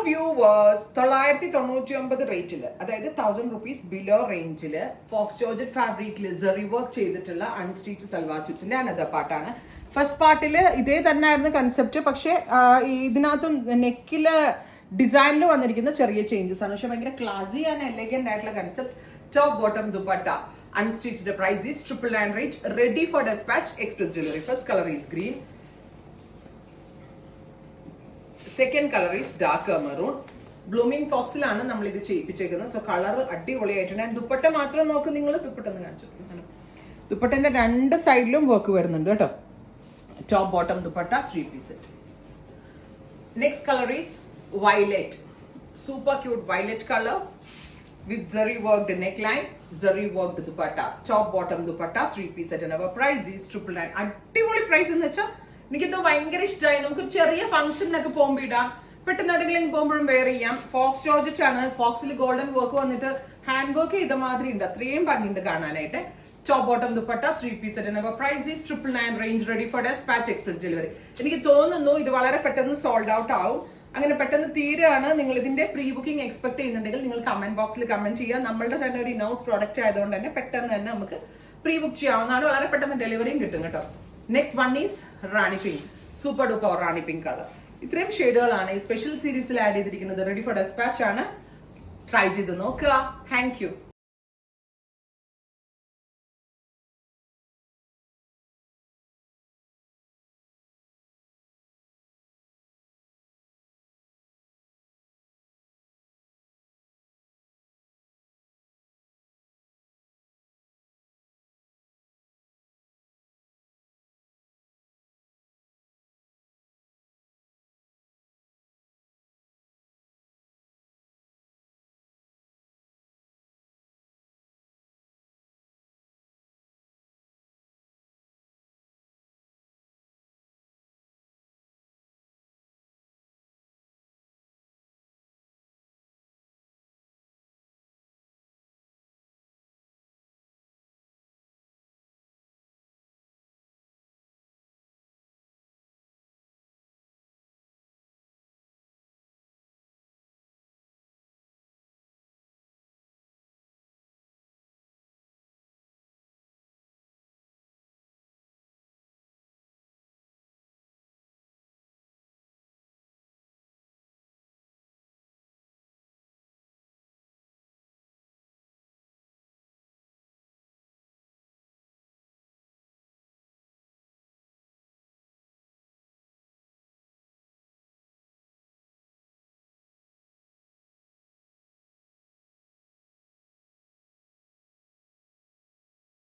Viewers 999 റേറ്റിൽ, അതായത് 1000 rupees below റേഞ്ചിൽ ഫോക്സ് ജോർജറ്റ് ഫാബ്രിക്കിൽ സെറി വർക്ക് ചെയ്തിട്ടുള്ള അൺസ്റ്റിച്ച് സൽവാർ സ്യൂട്ട്സിന്റെ അനദർ പാർട്ടാണ്. ഫസ്റ്റ് പാർട്ടിൽ ഇതേ തന്നെയായിരുന്നു കൺസെപ്റ്റ്, പക്ഷേ ഇതിനകത്തും നെക്കില് ഡിസൈനിൽ വന്നിരിക്കുന്ന ചെറിയ ചേഞ്ചസ് ആണ്. പക്ഷെ ഭയങ്കര ക്ലാസി ആൻഡ് എലഗന്റ് ആയിട്ടുള്ള concept. Top bottom dupatta unstitched. Price is 999 rate. Ready for despatch, express delivery. First colour is green. Second colour is dark maroon. Blooming ഫോക്സിലാണ് നമ്മൾ ഇത് ചെയ്യിപ്പിച്ചേക്കുന്നത്. സോ കളർ അടിപൊളിയായിട്ടുണ്ട്. ആൻഡ് ദുപ്പട്ട മാത്രം നോക്ക് നിങ്ങൾ. ദുപ്പട്ട ഒന്ന് കാണിച്ചു. ദുപ്പട്ടന്റെ രണ്ട് സൈഡിലും വർക്ക് വരുന്നുണ്ട് കേട്ടോ. Top bottom dupatta 3-piece set. Next colour is violet. Super cute violet color with zari worked neckline, zari worked dupatta. Top bottom dupatta 3-piece set and our price is 999. അടിപൊളി പ്രൈസ് എന്ന് വെച്ചാൽ എനിക്കിത് ഭയങ്കര ഇഷ്ടമായി. നമുക്ക് ചെറിയ ഫംഗ്ഷനൊക്കെ പോകുമ്പോൾ ഇടാം, പെട്ടെന്ന് എവിടെയെങ്കിലും പോകുമ്പോഴും വെയർ ചെയ്യാം. ഫോക്സ് ജോർജറ്റ് ആണ്. ഫോക്സിൽ ഗോൾഡൻ വർക്ക് വന്നിട്ട് ഹാൻഡ് വർക്ക് ചെയ്ത മാതിരി ഉണ്ട്. അത്രയും ഭംഗിയുണ്ട് കാണാനായിട്ട്. Top bottom dupatta 3-piece set and our price is 999 range. Ready for dispatch, express delivery. എനിക്ക് തോന്നുന്നു ഇത് വളരെ പെട്ടെന്ന് സോൾഡ് ഔട്ട് ആവും. അങ്ങനെ പെട്ടെന്ന് തീരെയാണ്. നിങ്ങൾ ഇതിന്റെ പ്രീ ബുക്കിംഗ് എക്സ്പെക്ട് ചെയ്യുന്നുണ്ടെങ്കിൽ നിങ്ങൾ കമന്റ് ബോക്സിൽ കമന്റ് ചെയ്യുക. നമ്മളുടെ തന്നെ ഒരു ഇനോസ് പ്രോഡക്റ്റ് ആയതുകൊണ്ട് തന്നെ പെട്ടെന്ന് തന്നെ നമുക്ക് പ്രീ ബുക്ക് ചെയ്യാവുന്നതാണ്. വളരെ പെട്ടെന്ന് ഡെലിവറിയും കിട്ടും കേട്ടോ. Next one is Rani pink. Super duper Rani pink colour. ഇത്രയും ഷെയ്ഡുകളാണ് ഈ സ്പെഷ്യൽ സീരീസിൽ ആഡ് ചെയ്തിരിക്കുന്നത്. റെഡി ഫോർ ഡെസ്പാച്ച് ആണ്. ട്രൈ ചെയ്ത് നോക്കുക. Thank you.